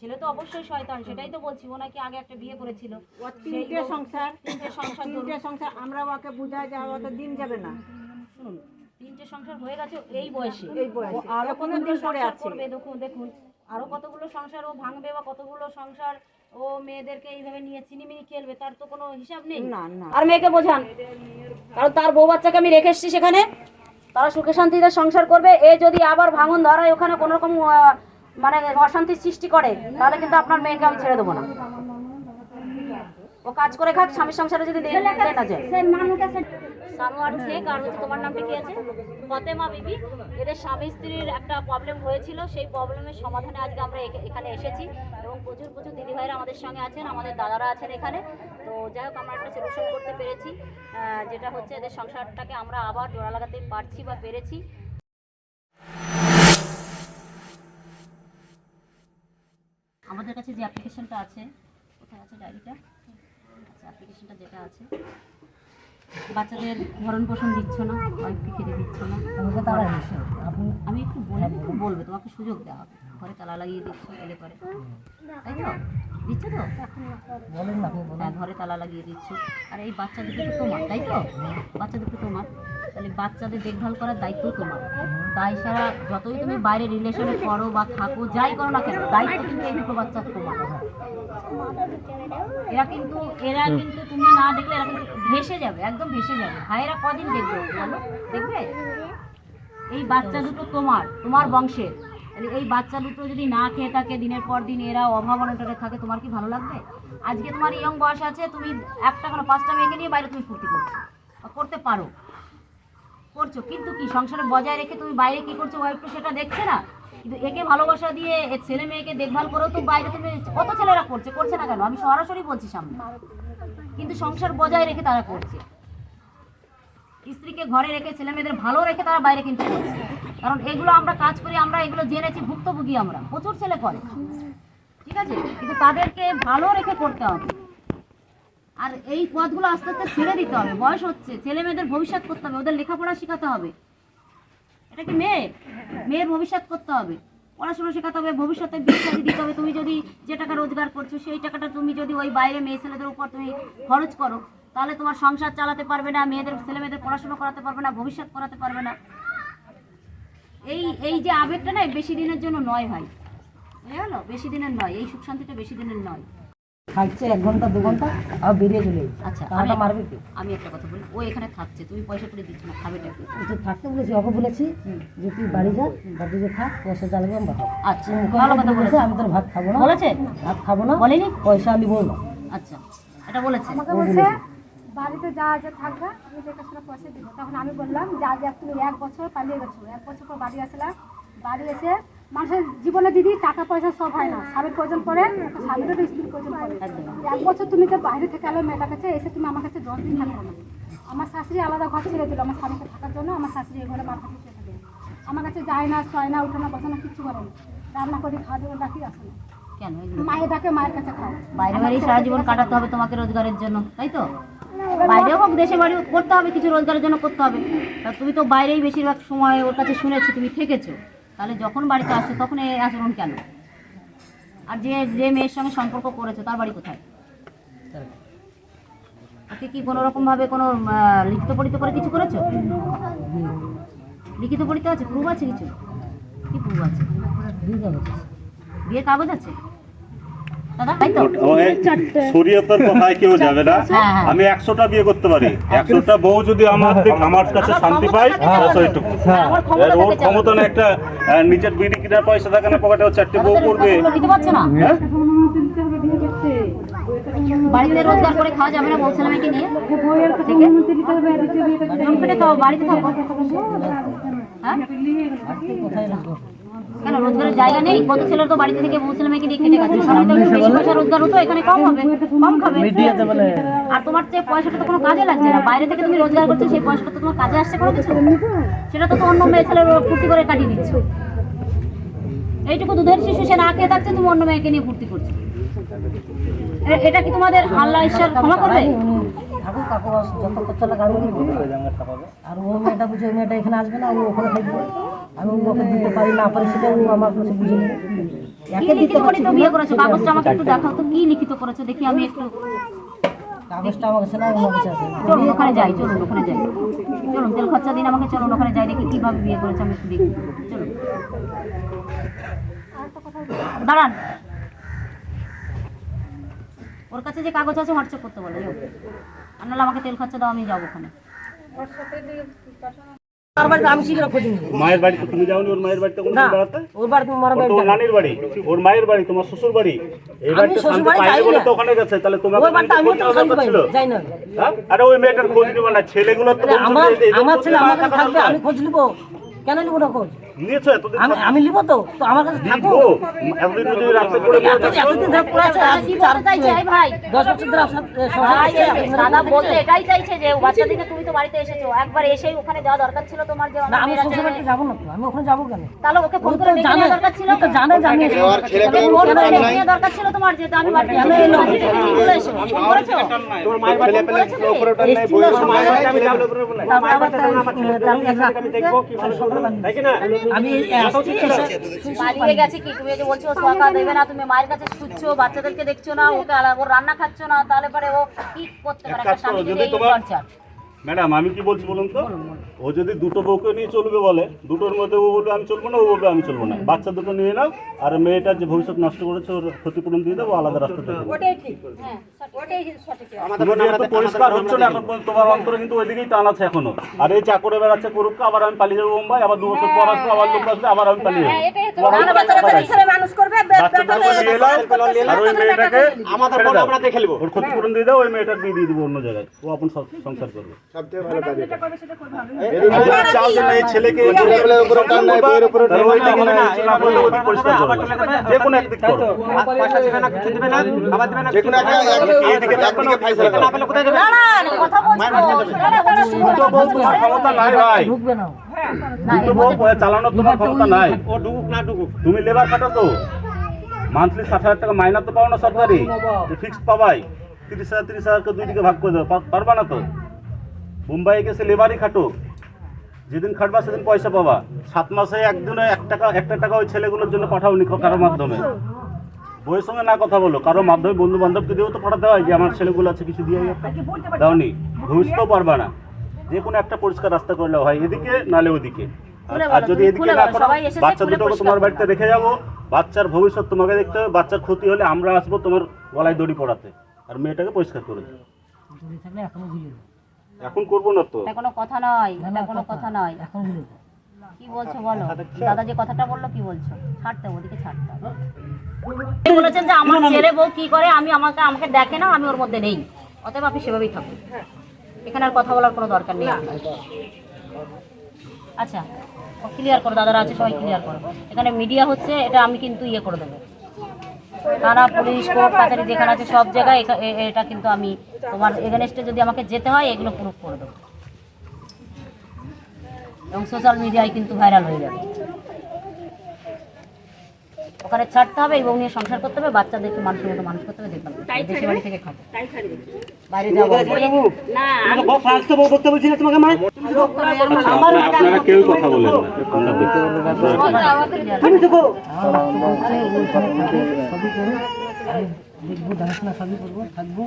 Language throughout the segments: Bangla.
ছেলে তো অবশ্যই শয়তান, সেটাই তো বলছি। ও নাকি আগে একটা বিয়ে করেছিল, তিনটে সংসার আমরা ওকে বুঝাই যে ওকে দিন যাবে না। শুনুন, 3টে সংসার হয়ে গেছে এই বয়সে, ও আর আরো কোনো কতগুলো দিন পড়ে সংসার আছে। করবে। দেখুন দেখুন আরো কতগুলো সংসার ও ভাঙবে, বা কতগুলো সংসার ও মেয়েদেরকে এইভাবে নিয়ে চিনিমিনি খেলবে, তার তো কোনো হিসাব নেই। না না, আর মেয়েকে বোঝান, কারণ তার বউ বাচ্চাকে আমি রেখে এসেছি সেখানে, তারা সুখে শান্তিতে সংসার করবে। এ যদি আবার ভাঙন ধরায় ওখানে কোনো রকম মানে অশান্তির সৃষ্টি করে, তাহলে কিন্তু আপনার মেয়েকে আমি ছেড়ে দেবো না। ও কাজ করে খাক, স্বামীর সংসারে যদি দেয় না যায়। সানোয়ার শেখ আর হচ্ছে তোমার নামটা কি আছে, ফতেমা বিবি, এদের স্বামী স্ত্রীর একটা প্রবলেম হয়েছিল, সেই প্রবলেমের সমাধানে আজকে আমরা এখানে এসেছি, এবং প্রচুর প্রচুর দিদিভাইরা আমাদের সঙ্গে আছেন, আমাদের দাদারা আছেন এখানে। তো যাই হোক, আমরা একটা সলিউশন করতে পেরেছি, যেটা হচ্ছে এদের সংসারটাকে আমরা আবার জোড়া লাগাতে পারছি বা পেরেছি। আমাদের কাছে যে অ্যাপ্লিকেশনটা আছে, কোথায় আছে ডায়েরিটা, আচ্ছা অ্যাপ্লিকেশনটা যেটা আছে, বাচ্চাদের ভরণ পোষণ দিচ্ছ না, ওয়াইফকে খেতে দিচ্ছ না, আমি একটু বলে একটু বলবে, তোমাকে সুযোগ দেওয়া হবে, ঘরে তালা লাগিয়ে দিচ্ছ এলে পরে, তাই তো দিচ্ছ তো, হ্যাঁ ঘরে তালা লাগিয়ে দিচ্ছ। আর এই বাচ্চা দুটো তো তোমার, তাই তো, বাচ্চা দুটো তোমার, তাহলে বাচ্চাদের দেখভাল করার দায়িত্ব তোমার। দায় সারা যতই তুমি বাইরে রিলেশনে করো বা থাকো, যাই করো না কেন, দায়িত্ব কিন্তু এই দুটো বাচ্চা তোমার। এরা কিন্তু তুমি না দেখলে এরা কিন্তু ভেসে যাবে, একদম ভেসে যাবে। ভাইয়েরা কদিন দেখবে বলো, দেখবে? এই বাচ্চা দুটো তোমার বংশের, তাহলে এই বাচ্চা দুটো যদি না খেয়ে থাকে, দিনের পর দিন এরা অভাব অনটনে থাকে, তোমার কি ভালো লাগবে? আজকে তোমার ইয়ং বয়স আছে, তুমি একটা কোনো 5টা মেয়েকে নিয়ে বাইরে তুমি ফুর্তি করছো, করতে পারো, করছো, কিন্তু কি সংসারে বজায় রেখে তুমি বাইরে কি করছো ওয়াইফ তো সেটা দেখছে না। কিন্তু একে ভালোবাসা দিয়ে ছেলে মেয়েকে দেখভাল করেও তো বাইরে তুমি কত ছেলেরা করছে না কেন, আমি সরাসরি বলছি সামনে, কিন্তু সংসার বজায় রেখে তারা করছে। স্ত্রীকে ঘরে রেখে ছেলে মেয়েদের ভালো রেখে তারা বাইরে কিন্তু করছে। কারণ এগুলো আমরা কাজ করি, আমরা এগুলো জেনেছি, ভুক্তভোগী আমরা, প্রচুর ছেলে করে, ঠিক আছে, কিন্তু তাদেরকে ভালো রেখে করতে হবে। আর এই পথগুলো আস্তে আস্তে ছেড়ে দিতে হবে, বয়স হচ্ছে, ছেলে মেয়েদের ভবিষ্যৎ করতে হবে, ওদের লেখাপড়া শেখাতে হবে। এটা কি মেয়ের ভবিষ্যৎ করতে হবে, পড়াশোনা শেখাতে হবে, ভবিষ্যতে বিয়ে শাদী দিতে হবে। তুমি যদি যে টাকা রোজগার করছো সেই টাকাটা তুমি যদি ওই বাইরে মেয়ে ছেলেদের উপর তুমি খরচ করো, তাহলে তোমার সংসার চালাতে পারবে না, ছেলে মেয়েদের পড়াশোনা করাতে পারবে না, ভবিষ্যৎ করাতে পারবে না। এই যে আবেগটা না, বেশি দিনের জন্য নয় ভাই, বুঝে গেল, বেশি দিনের নয়, এই সুখ শান্তিটা বেশি দিনের নয়। খাচ্ছে 1 ঘন্টা 2 ঘন্টা আর বেরিয়ে চলে যাচ্ছে। আচ্ছা আমি একটা কথা বলি, ও এখানে থাকছে, তুমি পয়সা করে দিচ্ছ না, খাবেটা কি? থাকতে বলেছি, ওকে বলেছি যে তুই বাড়ি যা, বাড়িতে থাক, পয়সা চালাবে আমি বাড়াবো। আচ্ছা ভালো কথা বলেছে, আমি তোর ভাত খাবো না, বলেছে ভাত খাবো না, বলেনি, পয়সা আমি বলবো না। আচ্ছা এটা বলেছে, বাড়িতে যা যা থাকবে আমি দেখাশোনা পয়সা দিব। তখন আমি বললাম যে আজ তুমি 1 বছর পালিয়ে গেছো, 1 বছর পর বাড়ি আসলাম, বাড়ি এসে মানুষের জীবনে দিদি টাকা পয়সা সব হয় না, স্বামীর প্রয়োজন পড়ে, স্বামীরও স্ত্রীর প্রয়োজন পড়ে। 1 বছর তুমি যে বাইরে থেকে এলো মেয়েটার কাছে এসে, তুমি আমার কাছে 10 দিন থাকো না। আমার শাশুড়ি আলাদা ঘর ছেড়ে দিল আমার স্বামীকে থাকার জন্য, আমার শাশুড়ি এই ঘরে মাথা রেখে দেয়, আমার কাছে যায় না, শয় না, উঠে না, বসে না, কিচ্ছু করে না, রান্না করে খাওয়া দেবে, ডাকি আসে না, কেন মায়ের ডাকে মায়ের কাছে খাও। বাইরে বাড়ি সারা জীবন কাটাতে হবে তোমাকে রোজগারের জন্য, তাই তো? বাইরেও হোক দেশে বাড়ি করতে হবে, কিছু রোজগারের জন্য করতে হবে। তা তুমি তো বাইরেই বেশিরভাগ সময় ওর কাছে শুনেছি তুমি থেকেছো, তাহলে যখন বাড়িতে আসছো তখন এই আচরণ কেন? আর যে মেয়ের সঙ্গে সম্পর্ক করেছো তার বাড়ি কোথায়? ওকে কি কোনো রকমভাবে কোনো লিখিত পরীক্ষা করে কিছু করেছো? লিখিত পরীক্ষা আছে, প্রুফ আছে কিছু? কি প্রুফ আছে? বিয়ের কাগজ আছে দাদা, তাই তো? শরীয়তের কথায় কেউ যাবে না। আমি 100টা বিয়ে করতে পারি, 100টা বউ যদি আমার কাছে শান্তি পায়, ওইটুকু। ওর ক্ষমতা না, একটা নিজের বিড়ি কেনার পয়সা থাকে না পকেটে, 4টে বউ করবে। দিতে পারছো না, বাড়িতে রোজগার করে খাওয়া যাবে না বউ ছেলে মেয়েকে নিয়ে জোর পেটে খাও, বাড়িতে থাকো। হ্যাঁ কেন রোজগারের জায়গা নেই? কত ছেলের তো বাড়িতে থেকে বউ ছেলে মেয়েকে নিয়ে খেটে গেছে, বেশি পয়সা রোজগার হতো, এখানে কম হবে, কম খাবে। আর তোমার যে পয়সাটা তো কোনো কাজে লাগছে না, বাইরে থেকে তুমি রোজগার করছো, সেই পয়সাটা তো তোমার কাজে আসছে কোনো কিছু, সেটা তো অন্য মেয়ে ছেলের ফুর্তি করে কাটিয়ে দিচ্ছ। এইটুকু দুধের শিশু সে না খেয়ে থাকছে, তুমি অন্য মেয়েকে নিয়ে ফুর্তি করছো, এটা কি তোমাদের আল্লাহ ঈশ্বর ক্ষমা করবে? আর ও মেয়েটা বুঝে, ওই মেয়েটা এখানে আসবে না, আমি ওখানে থাকবো, আমি ওকে দিতে পারি না পারি সেটা ও আমার কাছে বুঝে নেবে। কি লিখিত করে তো বিয়ে করেছো? কাগজটা আমাকে একটু দেখাও তো, কি লিখিত করেছো দেখি আমি একটু। কাগজটা আমার কাছে না, আমার কাছে আছে। চলুন ওখানে যাই, চলুন ওখানে যাই, চলুন তেল খরচা দিন আমাকে, চলুন ওখানে যাই দেখি কিভাবে বিয়ে করেছে আমি একটু দেখি। চলুন দাঁড়ান, ওর কাছে যে কাগজ আছে হোয়াটসঅ্যাপ করতে বলো, আর নাহলে আমাকে তেল খরচা দাও, আমি যাবো ওখানে। আমার বাড়িতে আমি শীঘ্র খোঁজ নিব। মায়ের বাড়িতে তুমি যাওনি? ওর মায়ের বাড়িতে কোনো না, বেড়াতে? ওর বাড়িতে আমার ওর বাড়ি তো ওর নানির বাড়ি, ওর মায়ের বাড়ি, তোমার শ্বশুর বাড়ি। এই বাড়িতে শ্বশুর শান্তি বাড়ি পাইনি যাই বলে না। তো ওখানে গেছে। তাহলে তোমাকে ওই বাড়িতে আমি তো শান্তি পাই ছিল। না, যাই না। হ্যাঁ? আরে ওই মেয়েটার খোঁজ নিব না, ছেলেগুলো তো বলছে আমার যে এদের আমার মধ্যে ছেলে আমার কাছে থাকা থাকবে, দরকার। আমি খোঁজ নিব। কেন নিব না খোঁজ? নিয়েছো এতদিন? আমি নিব তো, তো আমার কাছে থাকো। দিবো। এতদিন যদি রাস্তা করে বসে থাকো। এতদিন ধরে পড়ে আছে, আজ কি বলতে চাইছে এই ভাই? 10 বছর ধরে আপনার ভাই, দাদা বলতে এটাই চাইছে যে বাচ্চা দিকে তুমি তো বাড়িতে এসেছো, একবার এসেই ওখানে যাওয়া দরকার ছিল তোমার, যে না, আমার আমি মেয়েরা শ্বশুর বাড়িতে যাবো না তো, আমি ওখানে যাবো কেন? তাহলে ওকে ফোন করে ডেকে নেওয়া দরকার ছিল, তো জানে যে আমি এসে- ফোন করে ডেকে নেওয়া দরকার ছিল তোমার, যে আমি বাড়িতে কেন এলো? চলে এসো। ফোন করেছো? তোর মায়ের বাড়ি ফোন করেছো কি? এসেছিল সবাই, তারপর আবার আমি আসছি, পালিয়ে গেছে কি? তুমি যে বলছো ও সোয়াকা দেবে না, তুমি মায়ের কাছে শুচ্ছো, বাচ্চাদেরকে দেখছো না, ওকে ওর রান্না খাচ্ছ না, তাহলে পরে ও কি করতে পারে? একটা স্বামী যদি এই টর্চার। ম্যাডাম আমি কি বলছি বলুন তো, ও যদি দুটো বউকে নিয়ে চলবে বলে, দুটোর মধ্যে ও বলবে আমি চলবো না, ও বলবে আমি চলবো না, বাচ্চা দুটো নিয়ে নাও, আর মেয়েটার যে ভবিষ্যৎ নষ্ট করেছে ওর ক্ষতিপূরণ দিয়ে দেবো, আলাদা রাস্তা থেকে দেবো। হ্যাঁ, ওটাই সঠিক। তুমি যে এত পরিষ্কার হচ্ছ না এখন পর্যন্ত, তোমার অন্তরে কিন্তু ওইদিকেই টান আছে এখনো। আর এই চাকরে বেড়াচ্ছে করুক, আবার আমি পালিয়ে যাবো মুম্বাই, আবার 2 বছর পর আসবো, আবার লোক আসবে, আবার আমি পালিয়ে যাবো। তোমার অন্তরে টান আছে। মানুষ করবে, বাচ্চাটাকে নিয়ে এলাম, আর ওই মেয়েটাকে আমাদের ছেড়ে বড় দাও। আমরা দেখে নেবো। ওর ক্ষতিপূরণ দিয়ে দাও, ওই মেয়েটার বিয়ে দিয়ে দেবো অন্য জায়গায়, ও আপন সংসার করবে। সবথেকে ভালো কাজ এটা। চাও যে না এই ছেলেকে ছেলেগুলোর উপরে টান নাই, বইয়ের উপরে টান তাহলে নাই, ওইদিকে না, না করলে ওইদিক পরিষ্কার করো। যে কোনো একদিক করো। পয়সা দিবে না, কিছু দিবে না, খাবার দিবে না, যে কোনো এইদিকে একদিকে ফাইসলা করো। না পেলে কোথায় যাবে? দাঁড়ান, কথা বলছো। দাঁড়ান, দুটো বউ তোমার ক্ষমতা নাই ভাই, ঢুকবে না। দুটো বউ চালানোর তোমার ক্ষমতা নাই। ও ডুবুক না ডুবুক। তুমি লেবার খাটো তো, মান্থলি 60,000 টাকা মাইনা তো পাও না সরকারি, ফিক্সড পাবাই। 30,000 দুই দিকে ভাগ করে দাও, পারবা না তো? মুম্বাই গেছে লেবারই খাটো, যেদিন খাটবা সেদিন পয়সা পাবা। 7 মাসে একদিনে একটা টাকা ওই ছেলেগুলোর জন্য পাঠাওনি কারোর মাধ্যমে। বইয়ের সঙ্গে না কথা বলো, কারোর মাধ্যমে বন্ধু বান্ধবকে দিয়েও তো পাঠাতে হয় যে আমার ছেলেগুলো আছে কিছু দিয়ে দাওনি, ভবিষ্যতেও পারবা না। যে কোনো একটা পরিষ্কার রাস্তা করলে হয়, এদিকে নালে ওদিকে। আর যদি এদিকে না করো, বাচ্চা দুটোকে তোমার বাড়িতে রেখে যাবো, বাচ্চার ভবিষ্যৎ তোমাকে দেখতে হবে, বাচ্চার ক্ষতি হলে আমরা আসবো তোমার গলায় দড়ি পড়াতে, আর মেয়েটাকে পরিষ্কার করে দেবো। দূরে থাকলে এখনো ভুলে যাবো। এখন করবো না তো। এটা কোনো কথা নয়, এটা কোনো কথা নয়। এখন ভুলে যাবো। কি বলছো বলো? দাদা যে কথাটা বললো কি বলছো? ছাড়তে হবে, ওদিকে ছাড়তে হবে। আপনি বলেছেন যে আমার ছেলে বউ কি করে আমি আমাকে দেখে না, আমি ওর মধ্যে নেই, অতএব আপনি সেভাবেই থাকুন, এখানে আর কথা বলার কোনো দরকার নেই আপনার। আচ্ছা ক্লিয়ার করো, দাদারা আছে সবাই ক্লিয়ার করো। এখানে মিডিয়া হচ্ছে, এটা আমি কিন্তু ইয়ে করে দেবো, থানা পুলিশ কোর্ট কাছারি যেখানে আছে সব জায়গায় এটা কিন্তু আমি তোমার এগেনস্টে যদি আমাকে যেতে হয় এগুলো প্রুফ করে দেবো, এবং সোশ্যাল মিডিয়ায় কিন্তু ভাইরাল হয়ে যাবে। ওখানে ছাড়তে হবে এবং নিয়ে সংসার করতে হবে, বাচ্চাদেরকে মানুষের মতো মানুষ করতে হবে, দেখবেন দেশে বাড়ি থেকে খাবো, বাইরে যাবো না। আপনারা কেউ কথা বলেন না, ফোনটা দেখতে সবই করে আমি দেখবো, দেখাশোনা সবই করবো, থাকবো,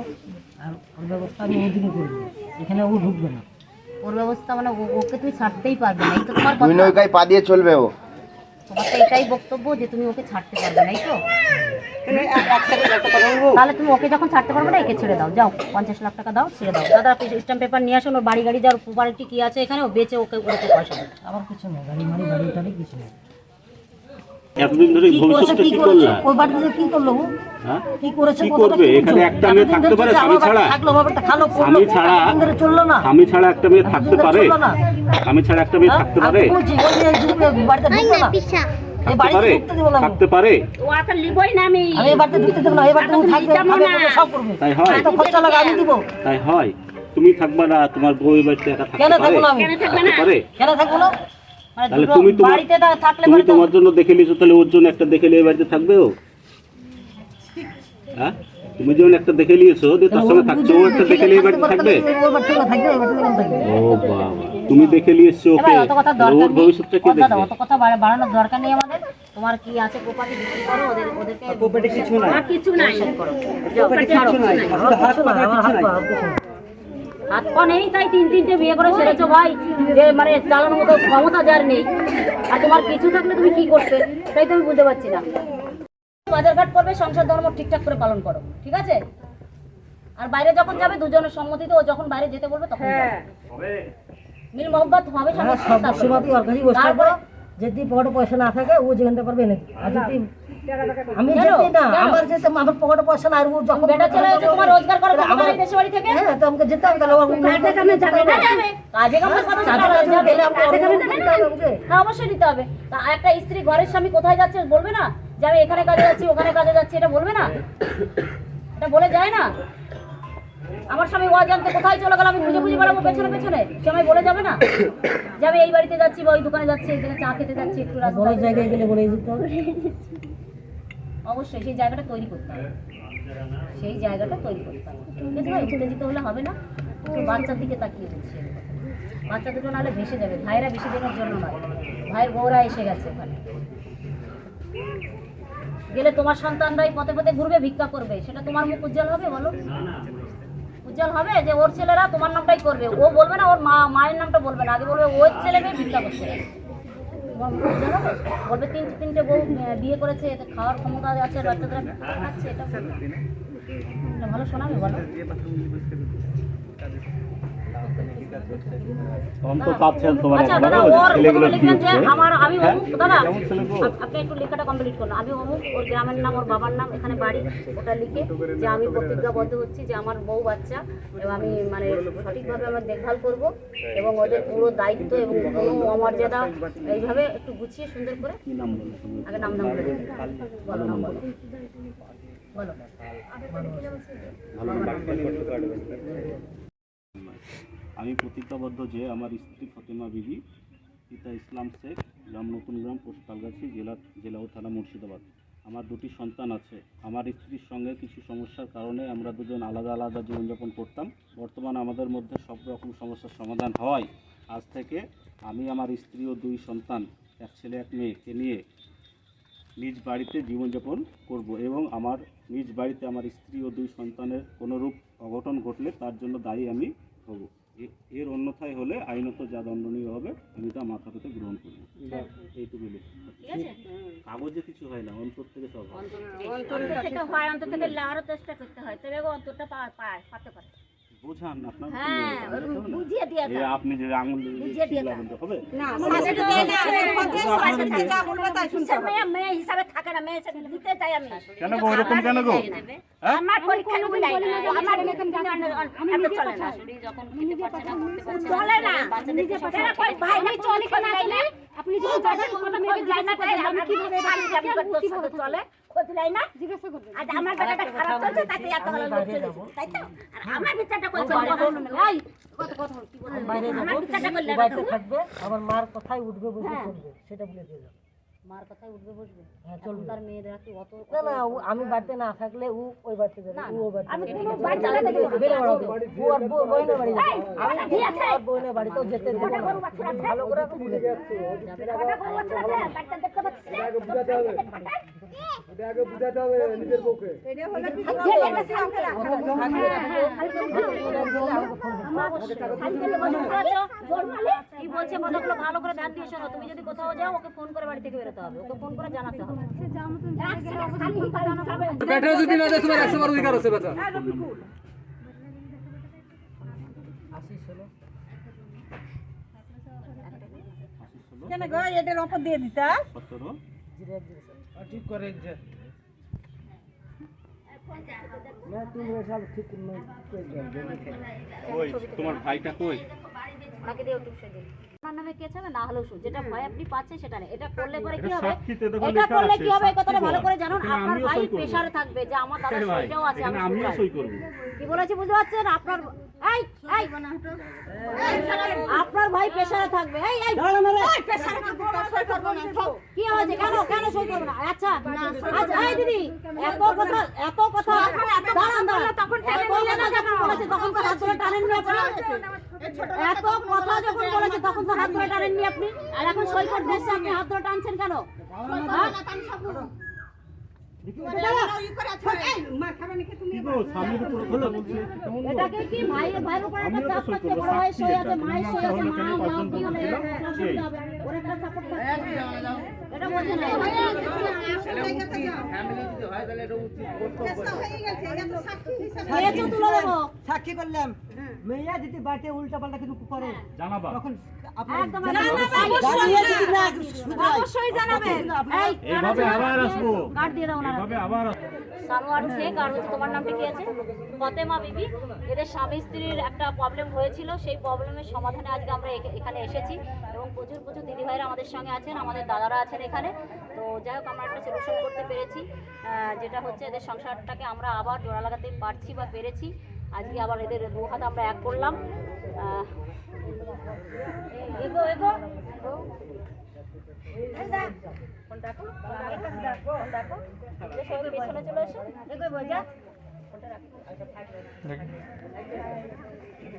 আর ওর ব্যবস্থা আমি ওদিকে করবো, এখানে ও ঢুকবে না। ওর ব্যবস্থা মানে ওকে তুই ছাড়তেই পারবে না, এই তো তোমার দুই কথা। নৌকায় পা দিয়ে চলবে ও। তোমার তো এটাই বক্তব্য যে তুমি ওকে ছাড়তে পারবে না, এই তো? তাহলে তুমি ওকে যখন ছাড়তে পারবে না, একে ছেড়ে দাও, যাও 50 লাখ টাকা দাও, ছেড়ে দাও। দাদা স্ট্যাম্প পেপার নিয়ে আসুন, ওর বাড়ি গাড়ি যাওয়ার প্রপার্টি কি আছে এখানে, ও বেচে ওকে ওকে পয়সা দেবে। আবার কিছু না, গাড়ি মারি বাড়ি টাড়ি কিছু না। এতদিন ধরে ভবিষ্যৎটা কি করলা? ওই বাড়িতে কি করলো ও? হ্যাঁ? কি করেছে? কি কতটা করবে? কি এখানে করছে? একটা মেয়ে এতদিন থাকতে ধরে পারে চলছে, স্বামী আমার ছাড়া? বাড়িতে থাকলো, আমার বাড়িতে খালো, পড়লো, স্বামী ছাড়া? এতদিন ধরে চললো না। স্বামী ছাড়া একটা মেয়ে থাকতে পারে? চললো না। স্বামী ছাড়া একটা মেয়ে থাকতে পারে? আমি বলছি, ওই যে এই বাড়িতে ঢুকলো না। এই থাকতে বাড়িতে পারে? ঢুকতে দেবো না আমি। থাকতে পারে? আমি এই বাড়িতে ঢুকতে দেবো না, এই বাড়িতে ও থাকবে, খাবে, পড়বে, সব করবে। তাই হয়? এত খরচা লাগে আমি দিব। তাই হয়? তুমি থাকবা না, তোমার বউ এই বাড়িতে একা থাকতে কেন পারে? থাকবো না আমি? থাকতে পারে? কেন থাকবো না? মানে তাহলে দুটো তুমি তোমার বাড়িতে থাকলে তুমি পরে তো তোমার জন্য দেখে নিয়েছো, তাহলে ওর জন্য একটা দেখে নিয়ে এই বাড়িতে থাকবে ও? হ্যাঁ, তুমি যেমন একটা দেখে নিয়েছো যে তার সঙ্গে থাকছো, ও একটা দেখে নিয়ে এই বাড়িতে থাকবে? ওই বাড়িতে না থাকবে, এই বাড়িতে কেন থাকবে? ও বাবা, তুমি দেখে নিয়েছো ওকে, এবার অত কথা তাহলে দরকার ওর নেই। ভবিষ্যৎটা কে ও দাদা দেখবে? অত কথা বাড়ানোর দরকার নেই আমাদের। তোমার কি আছে প্রপার্টি বিক্রি করো, ওদেরকে প্রপার্টি কিছু নাই। আর কিছু নাই করো। প্রপার্টি কিছু নাই, শুধু হাত পাখা কিছু নাই। হাত পা নেই তাই 3-3টে বিয়ে করে ছেড়েছো ভাই, যে মানে চালানোর মতো ক্ষমতা যার নেই। আর তোমার কিছু থাকলে তুমি কি করতে, তাই তো আমি বুঝতে পারছি না। বাজারঘাট করবে, সংসার ধর্ম ঠিকঠাক করে পালন করো, ঠিক আছে? আর বাইরে যখন যাবে দুজনের সম্মতিতে, ও যখন বাইরে যেতে বলবে তখন যাবে। মিল মহব্বত হবে হ্যাঁ, সবার সব সাথে। সময়তেই ওর কাছেই বসে থাকবো। যদি পকেটে পয়সা না থাকে ও যেখানটা পারবে এনে দিবে। আর যদি আমি কেন? যেতে না, কেন? আমার যেতে আমার পকেটে পয়সা না, আর ও যখন বেটা ছেলে হয়েছে, তোমার রোজগার করো আমার আমার দেশে বাড়ি থেকে। হ্যাঁ, তো আমাকে যেতে হবে, তাহলে ওর কাজে কামে যাবে না, যাবে। কাজে কামে কত কাজে টাকা কামে যাবে? গেলে আমাকে কাজে কামে ওর যাবে দিতে না? হবে আমাকে। হ্যাঁ, অবশ্যই দিতে হবে। তা একটা স্ত্রী ঘরের স্বামী কোথায় যাচ্ছে বলবে না, যে আমি এখানে কাজে যাচ্ছি ওখানে কাজে যাচ্ছি, এটা বলবে না? এটা বলে যায় না? আমার স্বামী অজান্তে কোথায় চলে গেল আমি খুঁজে খুঁজে বেড়াবো পেছনে পেছনে, সে আমায় বলে যাবে না যে আমি এই বাড়িতে যাচ্ছি বা ওই দোকানে যাচ্ছি, এই জায়গায় চা খেতে যাচ্ছি একটু বড় রাস্তায়। জায়গায় গেলে বলে দিতে হবে। অবশ্যই সেই জায়গাটা তৈরি করতে হবে, সেই জায়গাটা তৈরি করতে হবে। ঠিক আছে ভাই, উত্তেজিত হলে হবে না, একটু বাচ্চার দিকে তাকিয়ে বলছি। বাচ্চা দুটো নাহলে ভেসে যাবে, ভাইরা বেশি দিনের জন্য নয়, ভাইয়ের বউরা এসে গেছে ওখানে। গেলে তোমার সন্তানরাই পথে পথে ঘুরবে, ভিক্ষা করবে, সেটা তোমার মুখ উজ্জ্বল হবে? বলো, উজ্জ্বল হবে? যে ওর ছেলেরা তোমার নামটাই করবে, ও বলবে না, ওর মায়ের নামটা বলবে না, আগে বলবে ওর ছেলে মেয়ে ভিক্ষা করছে। তোমার মুখ উজ্জ্বল হবে? বলবে তিনটে বউ বিয়ে করেছে, এতে খাওয়ার ক্ষমতা আছে, বাচ্চাদের খাচ্ছে, এটা বলবে। এটা ভালো শোনাবে? বলো। তখন তো চাচ্ছেন তোমার আচ্ছা একবার দাদা, ওর ছেলেগুলো প্রথমে লিখবেন যে দিয়েছে। আমার আমি অমুক, দাদা কেমন ছেলে গো? আপনি একটু লেখাটা কমপ্লিট করুন। আমি অমুক, ওর গ্রামের নাম, ওর বাবার নাম, এখানে বাড়ি, ওটা লিখে যে আমি প্রতিজ্ঞাবদ্ধ হচ্ছি যে আমার বউ বাচ্চা এবং আমি মানে সঠিকভাবে আমার দেখভাল করব এবং ওদের পুরো দায়িত্ব এবং কোনো অমর্যাদা এইভাবে একটু গুছিয়ে সুন্দর করে। কি নাম বলো তুমি? আগে নাম বলো, বলো নাম বলো, বলো। ভালো নাম। আমি প্রতিজ্ঞাবদ্ধ যে আমার স্ত্রী ফতেমা বিবি, পিতা ইসলাম শেখ, গ্রাম নতুন গ্রাম, পোস্ট তালগাছি, জেলা ও থানা মুর্শিদাবাদ। আমার দুটি সন্তান আছে। আমার স্ত্রীর সঙ্গে কিছু সমস্যার কারণে আমরা দুজন আলাদা আলাদা জীবনযাপন করতাম। বর্তমানে আমাদের মধ্যে সব রকম সমস্যার সমাধান হওয়ায় আজ থেকে আমি আমার স্ত্রী ও দুই সন্তান, এক ছেলে এক মেয়েকে নিয়ে নিজ বাড়িতে জীবনযাপন করব এবং আমার নিজ বাড়িতে আমার স্ত্রী ও দুই সন্তানের কোনোরূপ অঘটন ঘটলে তার জন্য দায়ী আমি হব। এর অন্যথায় হলে আইনত যা দণ্ডনীয় হবে আমি তা মাথা পেতে গ্রহণ করব। এইটুকু লিখে। ঠিক আছে? কাগজে কিছু হয় না, অন্তর থেকে সব হয়। অন্তর থেকে হয়, অন্তর থেকে লাগারও চেষ্টা করতে হয়, তবে অন্তরটা পাতে পারে। বোঝান আপনার হ্যাঁ, বুঝিয়ে দিয়ে এই আপনি যে আঙুল দিয়ে বুঝিয়ে দিয়ে লাগাবেন তো হবে? মেয়ে হিসাবে থাকে না, মেয়ে হিসাবে দিতে চাই আমি। কেন গো ওরকম কেন গো? আমার পরীক্ষা নেবো না, আমার এমনি চলে না, যখন খেতে পারছে না, করতে পারছে না, চলে না, বাচ্চাদেরকে সবসময় কই ভাই ভাই চলে কেন চলে? আপনি যদি দাদার কোনো মেয়ে যায় না তাই আমি কিভাবে শালি যাবো তোর সাথে চলে খোঁজ লাই না জিজ্ঞাসা করবে। আজ আমার বেটাটা খারাপ চলছে তাতে এত ভালো লোক চলে তাই তো? আর আমার বিচারটা কই চলে? এই কত কথা কি বলে? বাইরে আমার যাবো, বিচারটা করলে বাড়িতে থাকবে, আবার মার কথাই উঠবে বসবে চলবে, সেটা বলে দিয়ে যাবো। মার কথায় উঠবে বসবে? হ্যাঁ, চলবে। তার মেয়েরা কি অত না না, আমি বাড়িতে না থাকলে ও ওই বাড়িতে যাবে, ও ওই বাড়িতে আমি যাবে। কোনো বাড়ি চালাতে দেব না। বেড়ে বেড়াবে। ও আর বোনের বাড়ি যাবে। আমি আর বোনের বাড়িতেও যেতে দেবো না। ভালো করে আমি বলে দিই। কি বলছে কথাগুলো ভালো করে ধ্যান দিয়ে শোনো। তুমি যদি কোথাও যাও ওকে ফোন করে বাড়ি থেকে বেরোতে হবে, ওকে ফোন করে জানাতে হবে। বেটা যদি না যায় তোমার 100 বার অধিকার আছে বেটা। কেন গো এটার অফার দিয়ে দিতা 17 ঠিক করে যে ওই তোমার ভাইটা কই? ওনাকে দিয়ে একটু সেদিন আপনার নামে কেস হবে না হলেও শুন, যেটা ভয় আপনি পাচ্ছেন সেটা নেই। এটা করলে পরে কি হবে, সাক্ষীতে দেখো এটা লেখা করলে আছে, কি হবে এই কথাটা সাক্ষী ভালো বল। করে জানুন। এখানে আপনার আমিও ভাই সই করব। প্রেসারে থাকবে যে আমার দাদার ভাই, সইটাও আছে, এখানে আমি আমিও সই করব। কি বলেছি বুঝতে পারছেন? আপনার এই এই আপনার ভাই প্রেসারে থাকবে। এই এই ওই প্রেসারে থাকবে, সই করব না। কি হয়েছে? কেন কেন সই করব না? আচ্ছা আচ্ছা এই দিদি এত কথা দাঁড়ান দাঁড়ান, তখন টেনে নিলে না, যখন বলেছে তখন তো হাত ধরে টানেন নিয়ে চলে এত কথা যখন বলেছে তখন তো হাত ধরে টানেননি আপনি, আর এখন সই করতে এসে আপনি হাত ধরে টানছেন কেন? হ্যাঁ? এটাকে কি ভাইয়ের উপর একটা চাপ থাকছে, বড় ভাই সই আছে, মায়ের সই আছে, মা কি হলে অসুবিধা হবে, ওর একটা সাপোর্ট থাকছে। এটা বলছেন না। পেয়েছো তুলে দেবো। সাক্ষী করলাম মেয়া যদি বাড়িতে উল্টা পাল্টা কিছু করে জানাবা তখন একদম অবশ্যই জানাবেন। এই এইভাবে আবার আসবো, কার্ড দিয়ে দাও না। এইভাবে আবার সানোয়ার শেখ আর হচ্ছে তোমার নামটা কি আছে? ফতেমা বিবি। এদের স্বামী স্ত্রীর একটা প্রবলেম হয়েছিল, সেই প্রবলেমের সমাধানে আজকে আমরা এখানে এসেছি এবং প্রচুর প্রচুর দিদিভাইরা আমাদের সঙ্গে আছেন, আমাদের দাদারা আছেন এখানে। তো যাই হোক আমরা একটা সলিউশন করতে পেরেছি, যেটা হচ্ছে এদের সংসারটাকে আমরা আবার জোড়া লাগাতে পারছি বা পেরেছি। আজকে আবার এদের দু হাত আমরা এক করলাম। এগো এগো ফোন রাখো, ফোন রাখো, পেছনে চলে এসো, এগো বোঝা।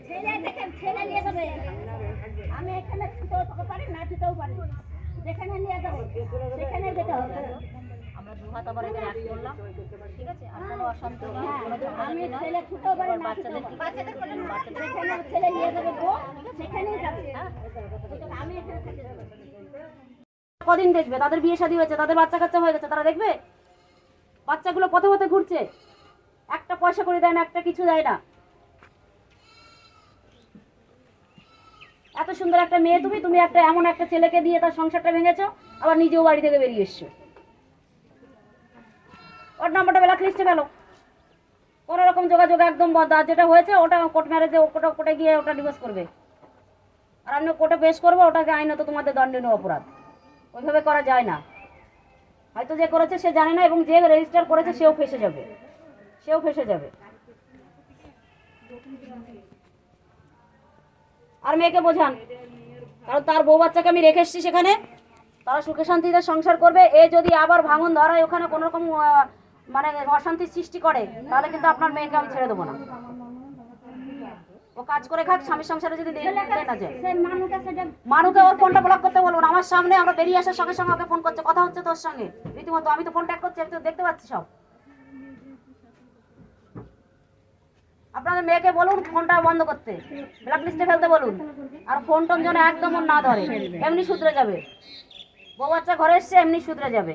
ছেলে দেখেন, ছেলে নিয়ে যাবে। আমি এখানে ছুটেও থাকতে পারি, না ছুটেও পারি, যেখানে নিয়ে যাবো সেখানে যেতে হবে। আমরা দু হাত আবার এদের এক করলাম, ঠিক আছে? আর কোনো অশান্তি নেই, কোনো ঝামেলা নেই। ছেলে ছুটেও পারে, বাচ্চাদের যেখানে ছেলে নিয়ে যাবে গো সেখানেই যাবে। হ্যাঁ, আমি এখানে থেকে যাবো। কদিন দেখবে? তাদের বিয়ে শাদী হয়েছে, তাদের বাচ্চা কাচ্চা হয়ে গেছে, তারা দেখবে? বাচ্চাগুলো পথে পথে ঘুরছে, একটা পয়সা করে দেয় না, একটা কিছু দেয় না। এত সুন্দর একটা মেয়ে তুমি একটা এমন একটা ছেলেকে দিয়ে তার সংসারটা ভেঙেছো, আবার নিজেও বাড়ি থেকে বেরিয়ে এসছো। ওর নাম্বারটা ব্ল্যাক লিস্টে ফেলো, কোনো রকম যোগাযোগ একদম বন্ধ। আর যেটা হয়েছে ওটা কোর্ট ম্যারেজে, কোর্টে গিয়ে ওটা ডিভোর্স করবে, আর আমি কোর্টে পেশ করবো, ওটাকে আইনত তোমাদের দণ্ডনীয় অপরাধ। ওইভাবে করা যায় না। হয়তো যে করেছে সে জানে না, এবং যে রেজিস্টার করেছে সেও ফেঁসে যাবে, সেও ফেঁসে যাবে। আর মেয়েকে বোঝান, কারণ তার বউ বাচ্চাকে আমি রেখে এসেছি সেখানে, তারা সুখে শান্তিতে সংসার করবে। এ যদি আবার ভাঙন ধরায়, ওখানে কোনো রকম মানে অশান্তির সৃষ্টি করে, তাহলে কিন্তু আপনার মেয়েকে আমি ছেড়ে দেবো না। ও কাজ করে খাক, স্বামীর সংসারে যদি না যায়। মানুকে ওর ফোনটা ব্লক করতে বলুন। আমার সামনে আমরা বেরিয়ে আসার সঙ্গে সঙ্গে ওকে ফোন করছে, কথা হচ্ছে তোর সঙ্গে রীতিমতো। আমি তো ফোন ট্যাগ করছি, আমি তো দেখতে পাচ্ছি সব। আপনাদের মেয়েকে বলুন ফোনটা বন্ধ করতে, ব্ল্যাক লিস্টে ফেলতে বলুন। আর ফোন টোন যেন একদম ওর না ধরে, এমনি শুধরে যাবে। বউ বাচ্চা ঘরে এসছে, এমনি শুধরে যাবে।